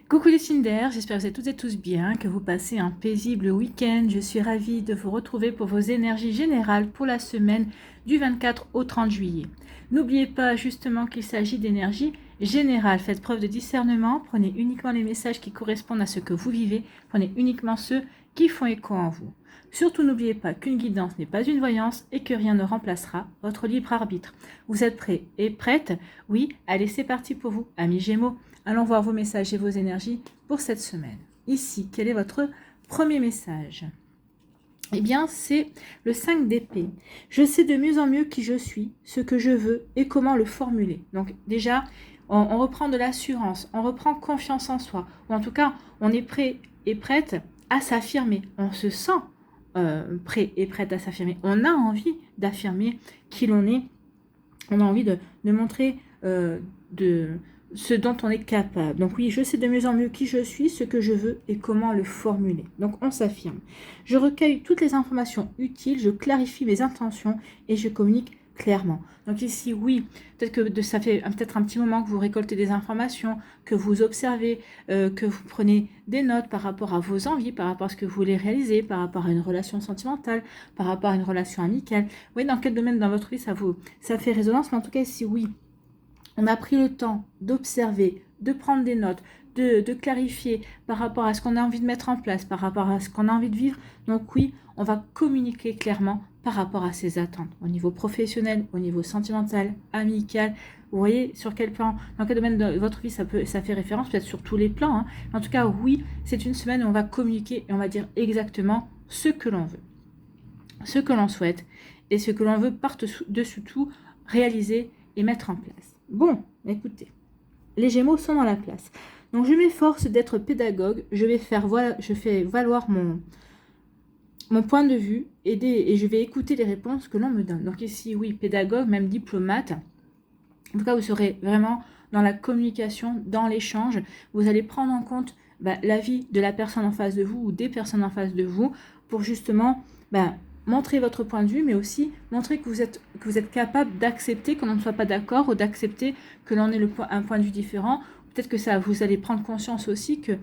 Coucou les signes d'air, j'espère que vous êtes toutes et tous bien, que vous passez un paisible week-end. Je suis ravie de vous retrouver pour vos énergies générales pour la semaine du 24 au 30 juillet. N'oubliez pas justement qu'il s'agit d'énergie générale. Faites preuve de discernement, prenez uniquement les messages qui correspondent à ce que vous vivez, prenez uniquement ceux qui font écho en vous. Surtout n'oubliez pas qu'une guidance n'est pas une voyance et que rien ne remplacera votre libre arbitre. Vous êtes prêts et prêtes? Oui, allez c'est parti pour vous, amis Gémeaux. Allons voir vos messages et vos énergies pour cette semaine. Ici, quel est votre premier message? Eh bien, c'est le 5 d'épée. Je sais de mieux en mieux qui je suis, ce que je veux et comment le formuler. Donc déjà, on reprend de l'assurance, on reprend confiance en soi, ou en tout cas, on est prêt et prête à s'affirmer. On se sent prêt et prête à s'affirmer. On a envie d'affirmer qui l'on est. On a envie de montrer ce dont on est capable. Donc oui, je sais de mieux en mieux qui je suis, ce que je veux et comment le formuler. Donc on s'affirme. Je recueille toutes les informations utiles, je clarifie mes intentions et je communique clairement. Donc ici, oui, peut-être que ça fait peut-être un petit moment que vous récoltez des informations, que vous observez, que vous prenez des notes par rapport à vos envies, par rapport à ce que vous voulez réaliser, par rapport à une relation sentimentale, par rapport à une relation amicale. Oui, dans quel domaine dans votre vie ça fait résonance, mais en tout cas ici, oui. On a pris le temps d'observer, de prendre des notes, de clarifier par rapport à ce qu'on a envie de mettre en place, par rapport à ce qu'on a envie de vivre. Donc oui, on va communiquer clairement par rapport à ses attentes, au niveau professionnel, au niveau sentimental, amical. Vous voyez sur quel plan, dans quel domaine de votre vie ça fait référence, peut-être sur tous les plans. Hein. En tout cas, oui, c'est une semaine où on va communiquer et on va dire exactement ce que l'on veut, ce que l'on souhaite et ce que l'on veut par-dessus tout réaliser et mettre en place. Bon, écoutez, les Gémeaux sont dans la place. Donc je m'efforce d'être pédagogue, je fais valoir mon point de vue et je vais écouter les réponses que l'on me donne. Donc ici, oui, pédagogue, même diplomate. En tout cas, vous serez vraiment dans la communication, dans l'échange. Vous allez prendre en compte l'avis de la personne en face de vous ou des personnes en face de vous pour justement montrer votre point de vue, mais aussi montrer que vous êtes capable d'accepter qu'on ne soit pas d'accord ou d'accepter que l'on ait un point de vue différent. Peut-être que vous allez prendre conscience aussi que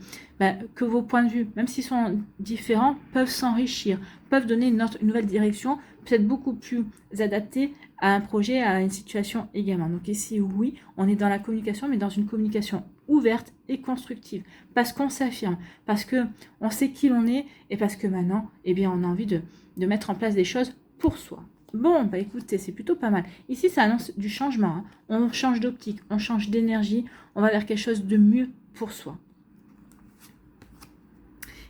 vos points de vue, même s'ils sont différents, peuvent s'enrichir, peuvent donner une nouvelle direction, peut-être beaucoup plus adaptée à un projet, à une situation également. Donc ici, oui, on est dans la communication, mais dans une communication ouverte et constructive, parce qu'on s'affirme, parce qu'on sait qui l'on est, et parce que maintenant, on a envie de mettre en place des choses pour soi. Bon, écoutez, c'est plutôt pas mal. Ici, ça annonce du changement. Hein. On change d'optique, on change d'énergie, on va vers quelque chose de mieux pour soi.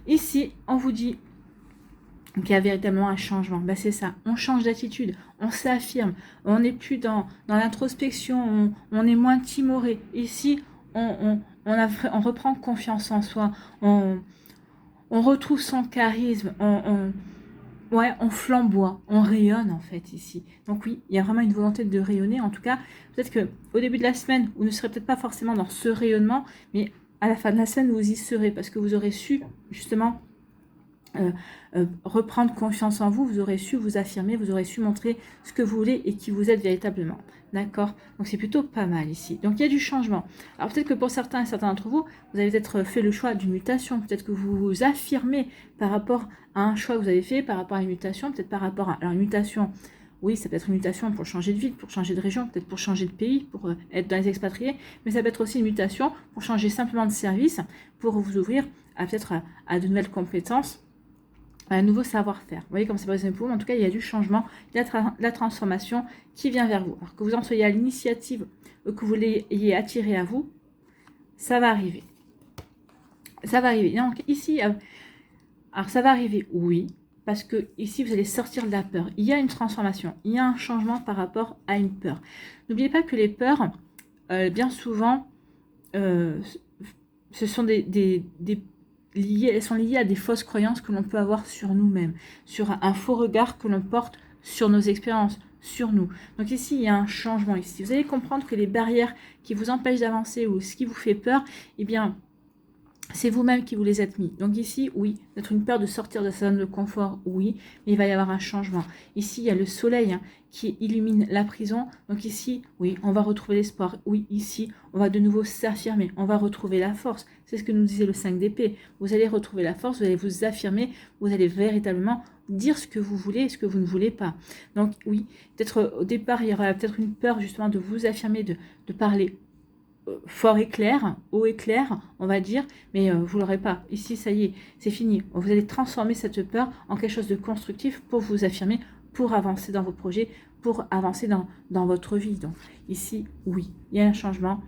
Ici, on vous dit qu'il y a véritablement un changement. C'est ça, on change d'attitude, on s'affirme, on n'est plus dans l'introspection, on est moins timoré. Ici, on reprend confiance en soi, on retrouve son charisme, on flamboie, on rayonne en fait ici. Donc oui, il y a vraiment une volonté de rayonner. En tout cas, peut-être qu'au début de la semaine, vous ne serez peut-être pas forcément dans ce rayonnement, mais à la fin de la semaine, vous y serez parce que vous aurez su justement reprendre confiance en vous, vous aurez su vous affirmer, vous aurez su montrer ce que vous voulez et qui vous êtes véritablement. D'accord? Donc c'est plutôt pas mal ici. Donc il y a du changement. Alors peut-être que pour certains et certains d'entre vous, vous avez peut-être fait le choix d'une mutation. Peut-être que vous vous affirmez par rapport à un choix que vous avez fait, par rapport à une mutation, peut-être par rapport à... Alors une mutation, oui, ça peut être une mutation pour changer de ville, pour changer de région, peut-être pour changer de pays, pour être dans les expatriés, mais ça peut être aussi une mutation pour changer simplement de service, pour vous ouvrir à peut-être à de nouvelles compétences, un nouveau savoir-faire. Vous voyez comme c'est pas simple pour vous, en tout cas il y a du changement, il y a la transformation qui vient vers vous. Alors que vous en soyez à l'initiative, que vous l'ayez attiré à vous, ça va arriver. Ça va arriver. Donc ici, alors ça va arriver, oui, parce que ici vous allez sortir de la peur. Il y a une transformation, il y a un changement par rapport à une peur. N'oubliez pas que les peurs, bien souvent, ce sont elles sont liées à des fausses croyances que l'on peut avoir sur nous-mêmes, sur un faux regard que l'on porte sur nos expériences, sur nous. Donc ici, il y a un changement ici. Vous allez comprendre que les barrières qui vous empêchent d'avancer ou ce qui vous fait peur, c'est vous-même qui vous les êtes mis. Donc ici, oui, peut-être une peur de sortir de sa zone de confort, oui, mais il va y avoir un changement. Ici, il y a le soleil qui illumine la prison. Donc ici, oui, on va retrouver l'espoir. Oui, ici, on va de nouveau s'affirmer. On va retrouver la force. C'est ce que nous disait le 5 d'épée. Vous allez retrouver la force, vous allez vous affirmer, vous allez véritablement dire ce que vous voulez et ce que vous ne voulez pas. Donc oui, peut-être au départ, il y aura peut-être une peur justement de vous affirmer, de parler fort et clair, haut et clair, on va dire, mais vous l'aurez pas. Ici, ça y est, c'est fini. Vous allez transformer cette peur en quelque chose de constructif pour vous affirmer, pour avancer dans vos projets, pour avancer dans votre vie. Donc ici, oui, il y a un changement.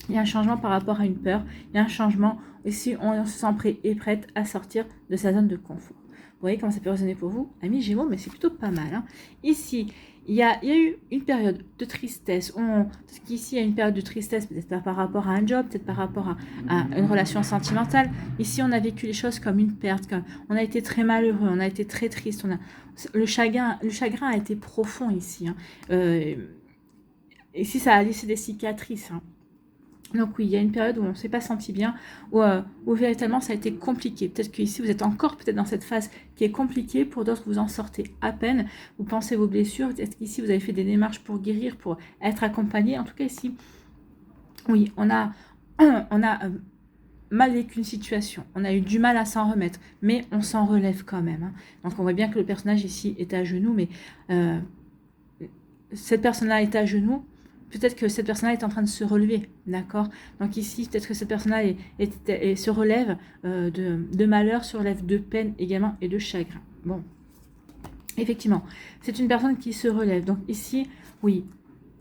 Il y a un changement par rapport à une peur. Il y a un changement. Ici, on se sent prêt et prête à sortir de sa zone de confort. Vous voyez comment ça peut résonner pour vous, amis Gémeaux, mais c'est plutôt pas mal. Hein. Ici, il y a eu une période de tristesse. Parce qu'ici, il y a une période de tristesse, peut-être par rapport à un job, peut-être par rapport à une relation sentimentale. Ici, on a vécu les choses comme une perte. On a été très malheureux, on a été très triste. Le chagrin a été profond ici. Hein. Ici, ça a laissé des cicatrices. Hein. Donc oui, il y a une période où on ne s'est pas senti bien, où véritablement ça a été compliqué. Peut-être qu'ici vous êtes encore peut-être dans cette phase qui est compliquée, pour d'autres vous en sortez à peine, vous pensez vos blessures, peut-être qu'ici vous avez fait des démarches pour guérir, pour être accompagné. En tout cas ici, oui, on a mal vécu une situation, on a eu du mal à s'en remettre, mais on s'en relève quand même. Hein. Donc on voit bien que le personnage ici est à genoux, mais cette personne-là est à genoux. Peut-être que cette personne-là est en train de se relever, d'accord? Donc ici, peut-être que cette personne-là se relève de malheur, se relève de peine également et de chagrin. Bon, effectivement, c'est une personne qui se relève. Donc ici, oui,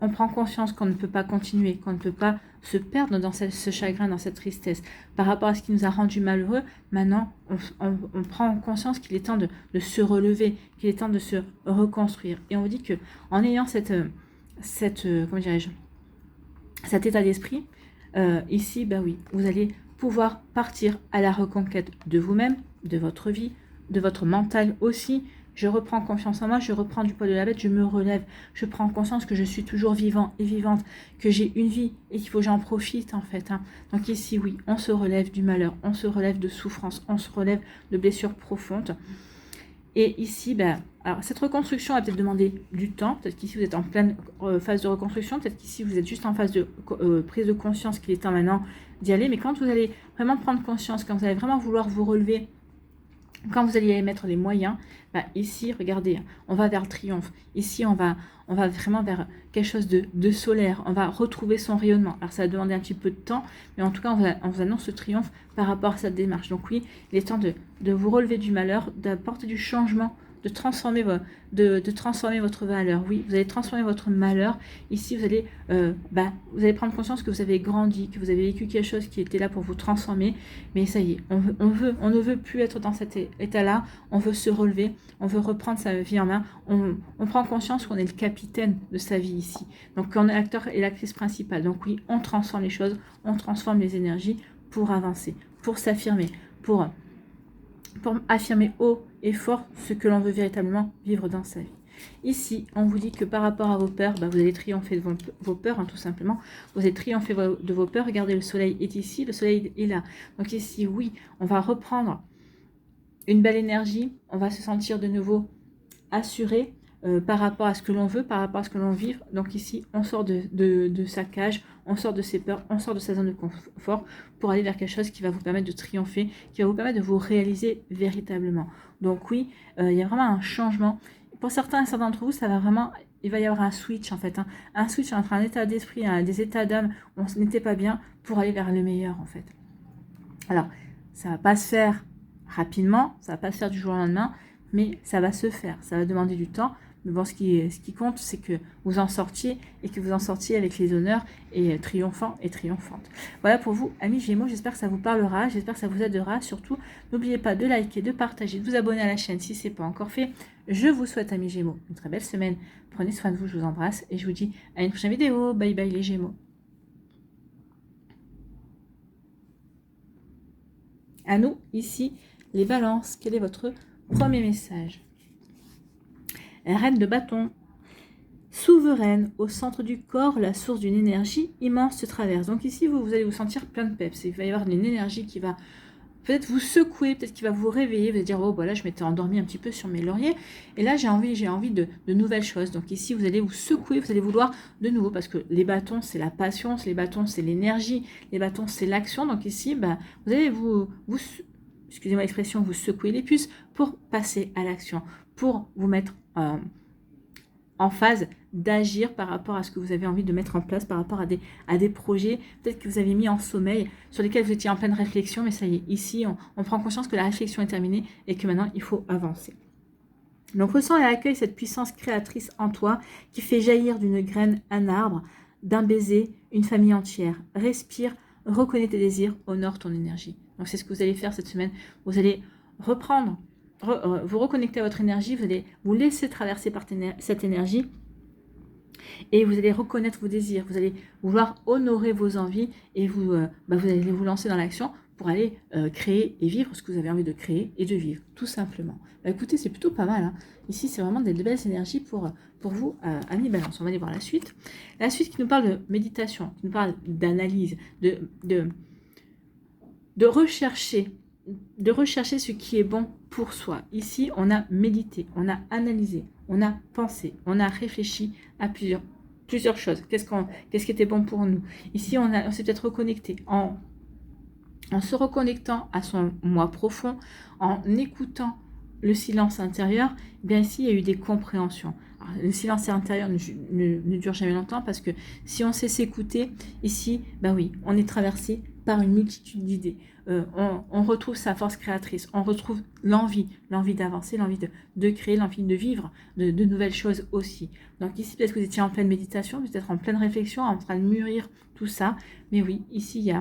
on prend conscience qu'on ne peut pas continuer, qu'on ne peut pas se perdre dans ce chagrin, dans cette tristesse. Par rapport à ce qui nous a rendu malheureux, maintenant, on prend conscience qu'il est temps de se qu'il est temps de se reconstruire. Et on vous dit que en ayant comment dirais-je, cet état d'esprit, ici, ben oui, vous allez pouvoir partir à la reconquête de vous-même, de votre vie, de votre mental aussi. Je reprends confiance en moi, je reprends du poids de la bête, je me relève, je prends conscience que je suis toujours vivant et vivante, que j'ai une vie et qu'il faut que j'en profite en fait. Hein. Donc ici, oui, on se relève du malheur, on se relève de souffrance, on se relève de blessures profondes. Et ici, ben, alors cette reconstruction va peut-être demander du temps. Peut-être qu'ici, vous êtes en pleine phase de reconstruction. Peut-être qu'ici, vous êtes juste en phase de prise de conscience qu'il est temps maintenant d'y aller. Mais quand vous allez vraiment prendre conscience, quand vous allez vraiment vouloir vous relever, quand vous allez y mettre les moyens, ben ici, regardez, on va vers le triomphe. Ici, on va vraiment vers quelque chose de solaire. On va retrouver son rayonnement. Alors, ça va demander un petit peu de temps, mais en tout cas, on vous annonce ce triomphe par rapport à cette démarche. Donc oui, il est temps de vous relever du malheur, d'apporter du changement, de transformer votre valeur. Oui, vous allez transformer votre malheur. Ici, vous allez prendre conscience que vous avez grandi, que vous avez vécu quelque chose qui était là pour vous transformer. Mais ça y est, on ne veut plus être dans cet état-là. On veut se relever, on veut reprendre sa vie en main. On prend conscience qu'on est le capitaine de sa vie ici. Donc, on est l'acteur et l'actrice principale. Donc oui, on transforme les choses, on transforme les énergies pour avancer, pour s'affirmer, pour affirmer haut et fort ce que l'on veut véritablement vivre dans sa vie. Ici, on vous dit que par rapport à vos peurs, vous allez triompher de vos peurs, hein, tout simplement. Vous allez triompher de vos peurs. Regardez, le soleil est ici, le soleil est là. Donc ici, oui, on va reprendre une belle énergie. On va se sentir de nouveau assuré par rapport à ce que l'on veut, par rapport à ce que l'on vit. Donc ici, on sort de sa cage, on sort de ses peurs, on sort de sa zone de confort pour aller vers quelque chose qui va vous permettre de triompher, qui va vous permettre de vous réaliser véritablement. Donc oui, il y a vraiment un changement. Pour certains d'entre vous, ça va vraiment, il va y avoir un switch en fait, hein, un switch entre un état d'esprit, des états d'âme où on n'était pas bien pour aller vers le meilleur en fait. Alors, ça va pas se faire rapidement, ça va pas se faire du jour au lendemain, mais ça va se faire, ça va demander du temps. Mais bon, ce qui compte, c'est que vous en sortiez et que vous en sortiez avec les honneurs et triomphant et triomphante. Voilà pour vous, amis Gémeaux. J'espère que ça vous parlera, j'espère que ça vous aidera. Surtout, n'oubliez pas de liker, de partager, de vous abonner à la chaîne si ce n'est pas encore fait. Je vous souhaite, amis Gémeaux, une très belle semaine. Prenez soin de vous, je vous embrasse et je vous dis à une prochaine vidéo. Bye bye les Gémeaux. À nous, ici, les balances. Quel est votre premier message? Reine de bâton. souveraine, au centre du corps, la source d'une énergie immense se traverse. Donc ici, vous allez vous sentir plein de peps. Il va y avoir une énergie qui va peut-être vous secouer, peut-être qu'il va vous réveiller, vous allez dire, oh, voilà, je m'étais endormi un petit peu sur mes lauriers, et là, j'ai envie de nouvelles choses. Donc ici, vous allez vous secouer, vous allez vouloir de nouveau, parce que les bâtons, c'est la passion, les bâtons, c'est l'énergie, les bâtons, c'est l'action. Donc ici, vous allez excusez-moi l'expression, vous secouer les puces pour passer à l'action, pour vous mettre en phase d'agir par rapport à ce que vous avez envie de mettre en place, par rapport à des projets peut-être que vous avez mis en sommeil, sur lesquels vous étiez en pleine réflexion, mais ça y est, ici, on prend conscience que la réflexion est terminée et que maintenant, il faut avancer. Donc, ressens et accueille cette puissance créatrice en toi qui fait jaillir d'une graine un arbre, d'un baiser, une famille entière. Respire, reconnais tes désirs, honore ton énergie. Donc, c'est ce que vous allez faire cette semaine. Vous allez reprendre, vous reconnecter à votre énergie, vous allez vous laisser traverser par cette énergie et vous allez reconnaître vos désirs, vous allez vouloir honorer vos envies et vous allez vous lancer dans l'action pour aller créer et vivre ce que vous avez envie de créer et de vivre, tout simplement. Écoutez, c'est plutôt pas mal. Hein. Ici, c'est vraiment des belles énergies pour vous, amis Balance. On va aller voir la suite. La suite qui nous parle de méditation, qui nous parle d'analyse, de rechercher ce qui est bon pour soi. Ici, on a médité, on a analysé, on a pensé, on a réfléchi à plusieurs choses. Qu'est-ce qui était bon pour nous? Ici, on s'est peut-être reconnecté en se reconnectant à son moi profond, en écoutant le silence intérieur. Bien ici, il y a eu des compréhensions. Alors, le silence intérieur ne dure jamais longtemps parce que si on sait s'écouter, ici, oui, on est traversé par une multitude d'idées. On retrouve sa force créatrice, on retrouve l'envie d'avancer, l'envie de créer, l'envie de vivre de nouvelles choses aussi. Donc ici, peut-être que vous étiez en pleine méditation, peut-être en pleine réflexion, en train de mûrir tout ça. Mais oui, ici,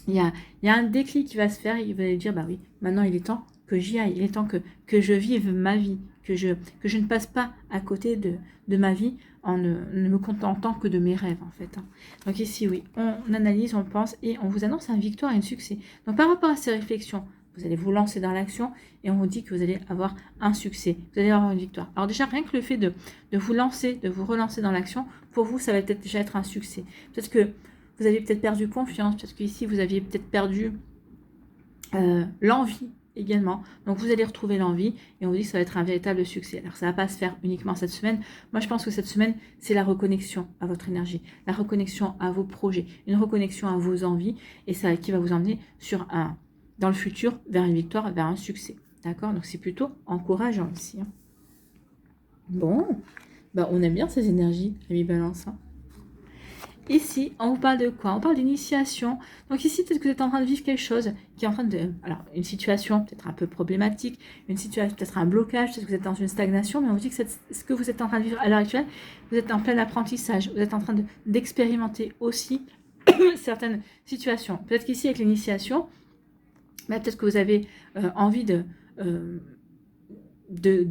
il y a un déclic qui va se faire et il va dire, oui, maintenant il est temps que j'y aille, il est temps que je vive ma vie, que je ne passe pas à côté de ma vie en ne me contentant que de mes rêves, en fait. Donc ici, oui, on analyse, on pense et on vous annonce une victoire et un succès. Donc par rapport à ces réflexions, vous allez vous lancer dans l'action et on vous dit que vous allez avoir un succès, vous allez avoir une victoire. Alors déjà, rien que le fait de vous lancer, de vous relancer dans l'action, pour vous, ça va peut-être déjà être un succès. Peut-être que vous avez peut-être perdu confiance, parce qu'ici, vous aviez peut-être perdu l'envie également. Donc, vous allez retrouver l'envie et on vous dit que ça va être un véritable succès. Alors, ça ne va pas se faire uniquement cette semaine. Moi, je pense que cette semaine, c'est la reconnexion à votre énergie, la reconnexion à vos projets, une reconnexion à vos envies et ça qui va vous emmener dans le futur vers une victoire, vers un succès. D'accord? Donc, c'est plutôt encourageant ici. Hein. Bon, on aime bien ces énergies, amis Balance. Hein. Ici, on vous parle de quoi? On parle d'initiation. Donc ici, peut-être que vous êtes en train de vivre quelque chose qui est en train de... Alors, une situation peut-être un peu problématique, une situation peut-être un blocage, peut-être que vous êtes dans une stagnation, mais on vous dit que ce que vous êtes en train de vivre à l'heure actuelle, vous êtes en plein apprentissage, vous êtes en train d'expérimenter aussi certaines situations. Peut-être qu'ici, avec l'initiation, peut-être que vous avez envie de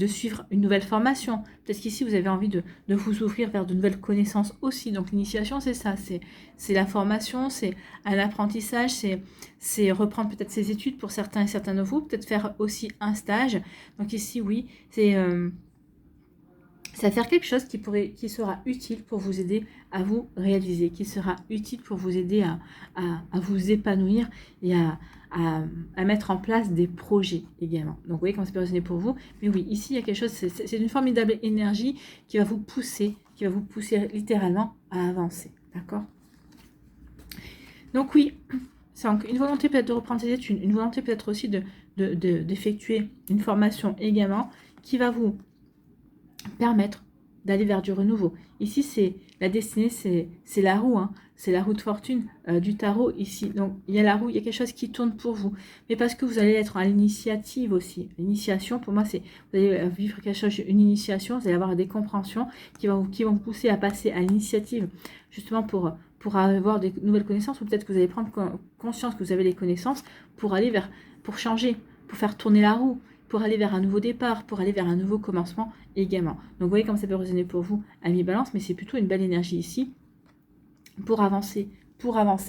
suivre une nouvelle formation. Peut-être qu'ici, vous avez envie de vous ouvrir vers de nouvelles connaissances aussi. Donc, l'initiation, c'est ça. C'est la formation, c'est un apprentissage, c'est reprendre peut-être ses études pour certains et certains de vous, peut-être faire aussi un stage. Donc, ici, oui, c'est faire quelque chose qui sera utile pour vous aider à vous réaliser, qui sera utile pour vous aider à vous épanouir et à mettre en place des projets également. Donc, vous voyez comment ça peut résonner pour vous. Mais oui, ici, il y a quelque chose, c'est une formidable énergie qui va vous pousser littéralement à avancer. D'accord? Donc, oui, c'est une volonté peut-être de reprendre ses études, une volonté peut-être aussi d'effectuer une formation également qui va vous permettre d'aller vers du renouveau. Ici, c'est la destinée, c'est la roue, hein. C'est la roue de fortune du tarot ici. Donc, il y a la roue, il y a quelque chose qui tourne pour vous. Mais parce que vous allez être à l'initiative aussi. L'initiation, pour moi, c'est vous allez vivre quelque chose, une initiation, vous allez avoir des compréhensions qui vont vous pousser à passer à l'initiative, justement pour avoir des nouvelles connaissances, ou peut-être que vous allez prendre conscience que vous avez les connaissances pour aller pour changer, pour faire tourner la roue, pour aller vers un nouveau départ, pour aller vers un nouveau commencement également. Donc, vous voyez comme ça peut résonner pour vous, amis Balance, mais c'est plutôt une belle énergie ici pour avancer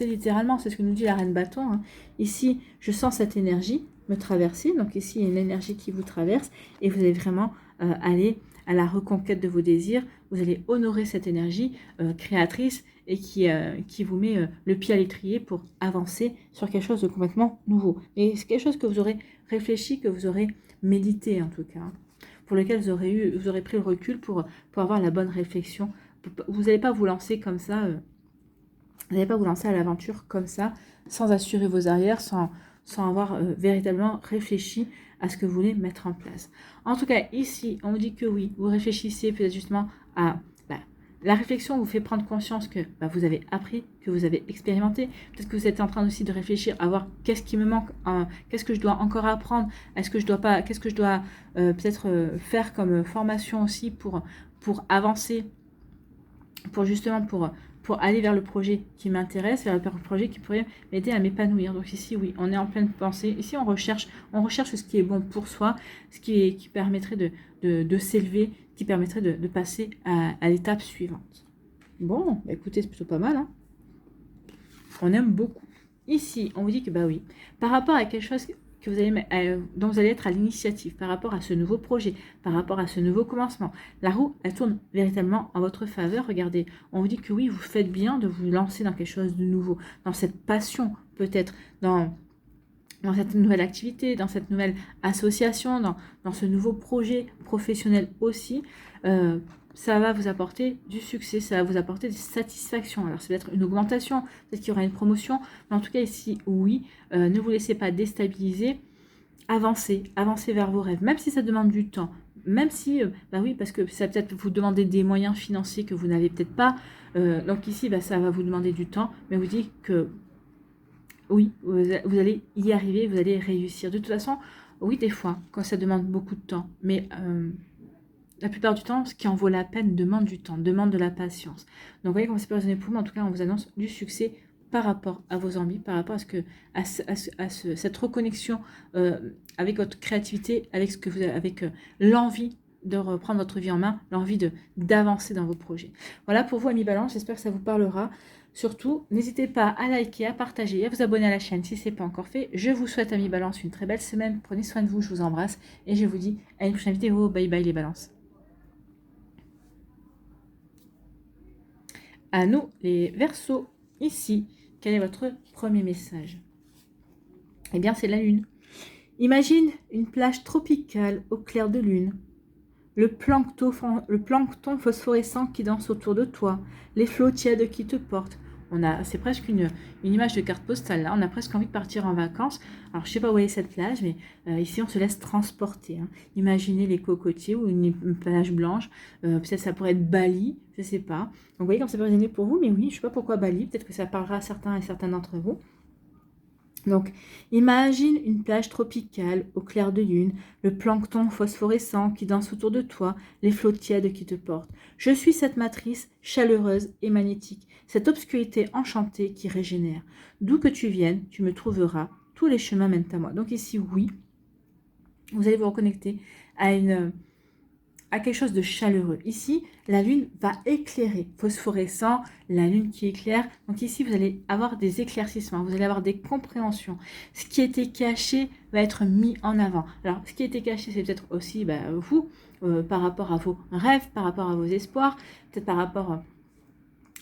littéralement. C'est ce que nous dit la Reine Bâton. Hein. Ici, je sens cette énergie me traverser. Donc, ici, il y a une énergie qui vous traverse et vous allez vraiment aller à la reconquête de vos désirs. Vous allez honorer cette énergie créatrice et qui vous met le pied à l'étrier pour avancer sur quelque chose de complètement nouveau. Et c'est quelque chose que vous aurez réfléchi, que vous aurez médité en tout cas, hein, pour lequel vous aurez pris le recul pour avoir la bonne réflexion. Vous n'allez pas vous lancer comme ça, vous n'allez pas vous lancer à l'aventure comme ça, sans assurer vos arrières, sans avoir véritablement réfléchi à ce que vous voulez mettre en place. En tout cas, ici, on vous dit que oui, vous réfléchissez peut-être justement à... la réflexion vous fait prendre conscience que vous avez appris, que vous avez expérimenté. Peut-être que vous êtes en train aussi de réfléchir à voir qu'est-ce qui me manque, qu'est-ce que je dois encore apprendre, qu'est-ce que je dois peut-être faire comme formation aussi pour avancer, pour aller vers le projet qui m'intéresse, vers le projet qui pourrait m'aider à m'épanouir. Donc ici, oui, on est en pleine pensée. Ici, on recherche ce qui est bon pour soi, ce qui permettrait de s'élever, qui permettrait de passer à l'étape suivante. Bon, écoutez, c'est plutôt pas mal, hein. On aime beaucoup. Ici, on vous dit que oui, par rapport à quelque chose que vous allez, dont vous allez être à l'initiative, par rapport à ce nouveau projet, par rapport à ce nouveau commencement, la roue, elle tourne véritablement en votre faveur. Regardez, on vous dit que oui, vous faites bien de vous lancer dans quelque chose de nouveau, dans cette passion peut-être, dans cette nouvelle activité, dans cette nouvelle association, dans ce nouveau projet professionnel aussi. Ça va vous apporter du succès, ça va vous apporter des satisfactions. Alors, c'est peut-être une augmentation, peut-être qu'il y aura une promotion, mais en tout cas, ici, oui, ne vous laissez pas déstabiliser, avancez vers vos rêves, même si ça demande du temps, même si, oui, parce que ça va peut-être vous demander des moyens financiers que vous n'avez peut-être pas, donc ici, ça va vous demander du temps, mais vous dites que oui, vous allez y arriver, vous allez réussir. De toute façon, oui, des fois, quand ça demande beaucoup de temps, mais... la plupart du temps, ce qui en vaut la peine demande du temps, demande de la patience. Donc, vous voyez comment c'est pas résonné pour moi. En tout cas, on vous annonce du succès par rapport à vos envies, par rapport à cette reconnexion avec votre créativité, avec l'envie de reprendre votre vie en main, l'envie d'avancer dans vos projets. Voilà pour vous, amis Balance. J'espère que ça vous parlera. Surtout, n'hésitez pas à liker, à partager et à vous abonner à la chaîne si ce n'est pas encore fait. Je vous souhaite, amis Balance, une très belle semaine. Prenez soin de vous, je vous embrasse et je vous dis à une prochaine vidéo. Bye bye les Balances. À nous, les Verseaux, ici, quel est votre premier message? Eh bien, c'est la lune. Imagine une plage tropicale au clair de lune. Le plancton phosphorescent qui danse autour de toi, les flots tièdes qui te portent. C'est presque une image de carte postale, là. On a presque envie de partir en vacances. Alors, je ne sais pas où est cette plage, mais ici, on se laisse transporter, hein. Imaginez les cocotiers ou une plage blanche. Peut-être ça pourrait être Bali, je ne sais pas. Donc, vous voyez comme ça peut résonner pour vous, mais oui, je ne sais pas pourquoi Bali. Peut-être que ça parlera à certains et certaines d'entre vous. Donc, imagine une plage tropicale au clair de lune, le plancton phosphorescent qui danse autour de toi, les flots tièdes qui te portent. Je suis cette matrice chaleureuse et magnétique, cette obscurité enchantée qui régénère. D'où que tu viennes, tu me trouveras, tous les chemins mènent à moi. Donc ici, oui, vous allez vous reconnecter à quelque chose de chaleureux. Ici, la lune va éclairer, phosphorescent, la lune qui éclaire. Donc ici, vous allez avoir des éclaircissements, vous allez avoir des compréhensions. Ce qui était caché va être mis en avant. Alors, ce qui était caché, c'est peut-être aussi vous, par rapport à vos rêves, par rapport à vos espoirs, peut-être par rapport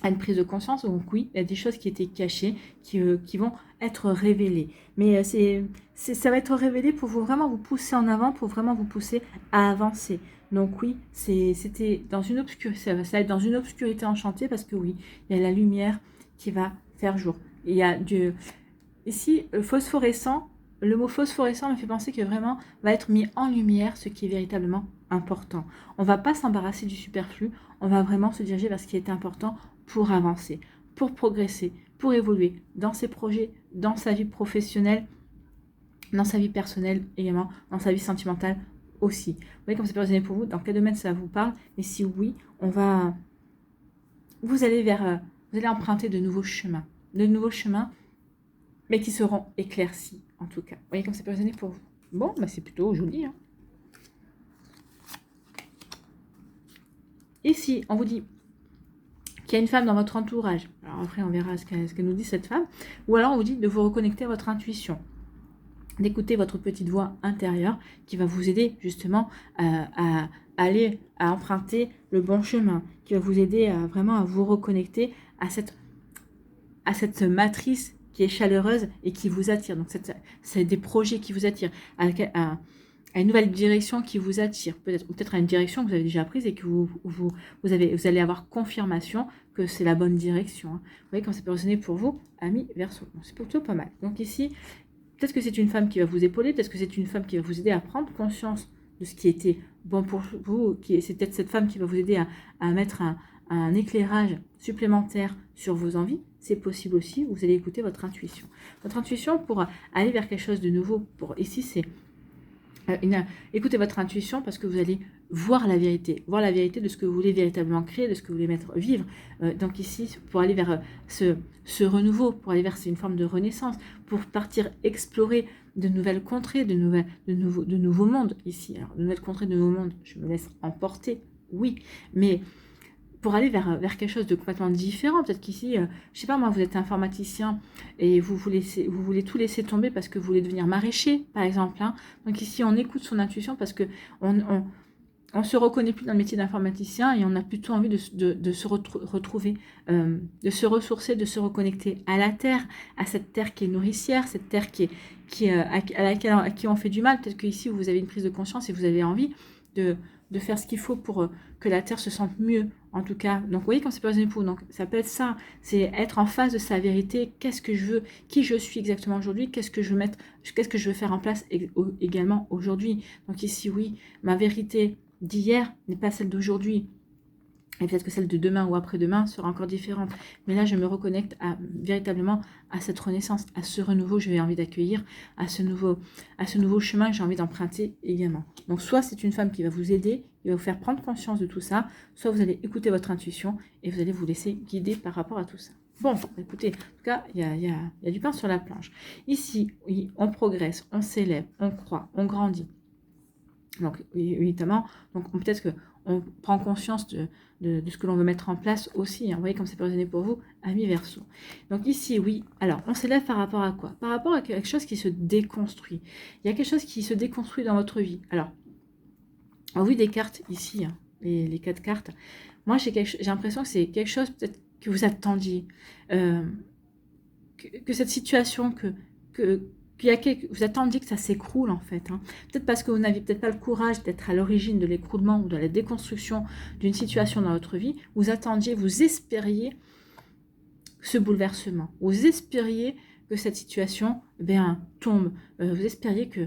à une prise de conscience. Donc oui, il y a des choses qui étaient cachées, qui vont être révélées. Mais ça va être révélé pour vraiment vous pousser en avant, pour vraiment vous pousser à avancer. Donc oui, c'était dans une obscurité, ça va être dans une obscurité enchantée parce que oui, il y a la lumière qui va faire jour. Il y a ici, phosphorescent, le mot phosphorescent me fait penser que vraiment va être mis en lumière ce qui est véritablement important. On ne va pas s'embarrasser du superflu, on va vraiment se diriger vers ce qui est important pour avancer, pour progresser, pour évoluer dans ses projets, dans sa vie professionnelle, dans sa vie personnelle également, dans sa vie sentimentale aussi. Vous voyez comme ça peut résonner pour vous, dans quel domaine ça vous parle, mais si oui, vous allez emprunter de nouveaux chemins, mais qui seront éclaircis en tout cas. Vous voyez comme ça peut résonner pour vous. Bon, c'est plutôt joli, hein. Ici, on vous dit qu'il y a une femme dans votre entourage. Alors après, on verra ce qu'elle nous dit cette femme. Ou alors, on vous dit de vous reconnecter à votre intuition, d'écouter votre petite voix intérieure qui va vous aider justement à aller à emprunter le bon chemin, qui va vous aider à vraiment à vous reconnecter à cette matrice qui est chaleureuse et qui vous attire. Donc, c'est des projets qui vous attirent, à une nouvelle direction qui vous attire, peut-être à une direction que vous avez déjà prise et que vous allez avoir confirmation que c'est la bonne direction. Vous voyez, quand c'est peut résonner pour vous, amis Verseau. C'est plutôt pas mal. Donc ici, peut-être que c'est une femme qui va vous épauler, peut-être que c'est une femme qui va vous aider à prendre conscience de ce qui était bon pour vous, c'est peut-être cette femme qui va vous aider à mettre un éclairage supplémentaire sur vos envies. C'est possible aussi, vous allez écouter votre intuition. Votre intuition pour aller vers quelque chose de nouveau. Ici, c'est écoutez votre intuition parce que vous allez voir la vérité de ce que vous voulez véritablement créer, de ce que vous voulez vivre. Donc ici, pour aller vers ce renouveau, pour aller vers une forme de renaissance, pour partir explorer de nouvelles contrées, de nouveaux mondes ici. Alors, de nouvelles contrées, de nouveaux mondes, je me laisse emporter, oui, mais pour aller vers quelque chose de complètement différent. Peut-être qu'ici, je sais pas moi, vous êtes informaticien et vous voulez tout laisser tomber parce que vous voulez devenir maraîcher, par exemple. Hein. Donc ici, on écoute son intuition parce que on se reconnaît plus dans le métier d'informaticien et on a plutôt envie de se retrouver, de se ressourcer, de se reconnecter à la terre, à cette terre qui est nourricière, cette terre à qui on fait du mal. Peut-être qu'ici, vous avez une prise de conscience et vous avez envie de faire ce qu'il faut pour que la terre se sente mieux, en tout cas. Donc, vous voyez, quand c'est pas une époux, donc ça peut être ça, c'est être en face de sa vérité. Qu'est-ce que je veux, qui je suis exactement aujourd'hui, qu'est-ce que je veux faire en place également aujourd'hui. Donc ici, oui, ma vérité d'hier n'est pas celle d'aujourd'hui. Et peut-être que celle de demain ou après-demain sera encore différente. Mais là, je me reconnecte véritablement à cette renaissance, à ce renouveau que j'ai envie d'accueillir, à ce nouveau chemin que j'ai envie d'emprunter également. Donc, soit c'est une femme qui va vous aider, qui va vous faire prendre conscience de tout ça, soit vous allez écouter votre intuition et vous allez vous laisser guider par rapport à tout ça. Bon, écoutez, en tout cas, il y a du pain sur la planche. Ici, oui, on progresse, on s'élève, on croit, on grandit. Donc, évidemment, donc peut-être que on prend conscience de ce que l'on veut mettre en place aussi. Hein. Vous voyez comme c'est positionné pour vous, amis Verseau. Donc ici, oui. Alors, on s'élève par rapport à quoi? Par rapport à quelque chose qui se déconstruit. Il y a quelque chose qui se déconstruit dans votre vie. Alors, on voit des cartes ici, hein, les 4 cartes. Moi, j'ai l'impression que c'est quelque chose peut-être que vous attendiez. Que cette situation, vous attendiez que ça s'écroule en fait. Hein. Peut-être parce que vous n'aviez peut-être pas le courage d'être à l'origine de l'écroulement ou de la déconstruction d'une situation dans votre vie. Vous attendiez, vous espériez ce bouleversement. Vous espériez que cette situation tombe. Vous espériez que,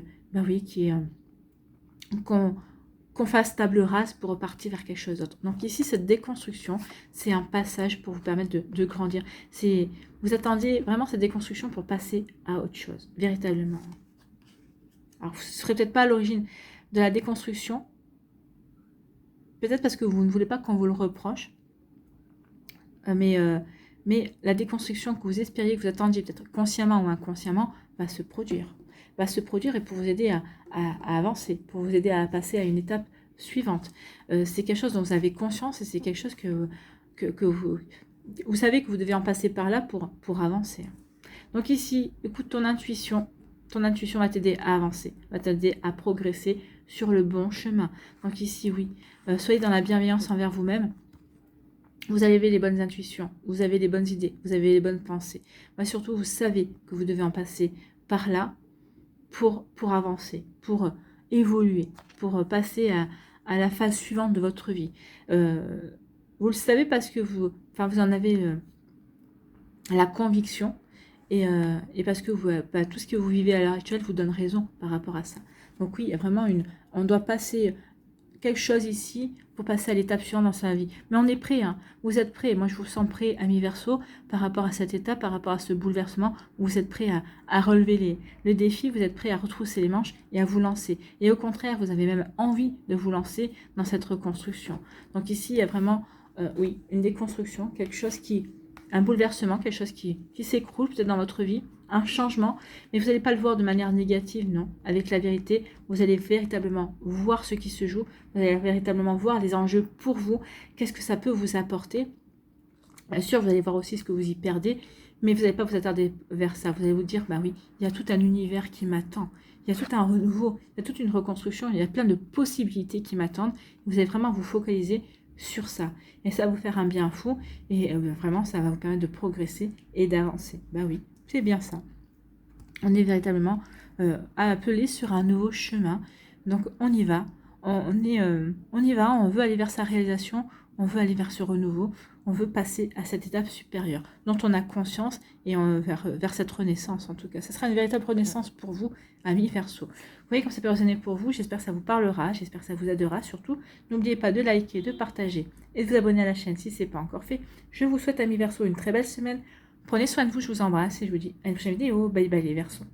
qu'on fasse table rase pour repartir vers quelque chose d'autre. Donc ici, cette déconstruction, c'est un passage pour vous permettre de grandir. Vous attendiez vraiment cette déconstruction pour passer à autre chose, véritablement. Alors, vous ne serez peut-être pas à l'origine de la déconstruction, peut-être parce que vous ne voulez pas qu'on vous le reproche, mais la déconstruction que vous espériez, que vous attendiez peut-être consciemment ou inconsciemment, va se produire et pour vous aider à avancer, pour vous aider à passer à une étape suivante. C'est quelque chose dont vous avez conscience et c'est quelque chose que vous savez que vous devez en passer par là pour avancer. Donc ici, écoute ton intuition va t'aider à avancer, va t'aider à progresser sur le bon chemin. Donc ici, oui, soyez dans la bienveillance envers vous-même. Vous avez les bonnes intuitions, vous avez les bonnes idées, vous avez les bonnes pensées. Mais surtout, vous savez que vous devez en passer par là pour avancer, pour évoluer, pour passer à la phase suivante de votre vie. Vous le savez parce que vous en avez la conviction et parce que tout ce que vous vivez à l'heure actuelle vous donne raison par rapport à ça. Donc oui, il y a vraiment on doit passer quelque chose ici pour passer à l'étape suivante dans sa vie. Mais on est prêt, hein. Vous êtes prêts. Moi, je vous sens prêt, amis Verseau, par rapport à cette étape, par rapport à ce bouleversement. Vous êtes prêt à relever le défi, vous êtes prêt à retrousser les manches et à vous lancer. Et au contraire, vous avez même envie de vous lancer dans cette reconstruction. Donc ici, il y a vraiment, une déconstruction, un bouleversement, quelque chose qui s'écroule peut-être dans votre vie, un changement, mais vous n'allez pas le voir de manière négative, non. Avec la vérité, vous allez véritablement voir ce qui se joue, vous allez véritablement voir les enjeux pour vous, qu'est-ce que ça peut vous apporter. Bien sûr, vous allez voir aussi ce que vous y perdez, Mais vous n'allez pas vous attarder vers ça. Vous allez vous dire, bah oui, il y a tout un univers qui m'attend. Il y a tout un renouveau, il y a toute une reconstruction, il y a plein de possibilités qui m'attendent. Vous allez vraiment vous focaliser sur ça. Et ça va vous faire un bien fou. Et vraiment, ça va vous permettre de progresser et d'avancer. Bah oui, c'est bien ça. On est véritablement appelé sur un nouveau chemin. Donc on y va. On y va, on veut aller vers sa réalisation, on veut aller vers ce renouveau, on veut passer à cette étape supérieure dont on a conscience et vers cette renaissance en tout cas. Ce sera une véritable renaissance pour vous, amis Verseau. Vous voyez comme ça peut résonner pour vous, j'espère que ça vous parlera, j'espère que ça vous aidera surtout. N'oubliez pas de liker, de partager et de vous abonner à la chaîne si ce n'est pas encore fait. Je vous souhaite, amis Verseau, une très belle semaine. Prenez soin de vous, je vous embrasse et je vous dis à une prochaine vidéo. Bye bye les Verseaux.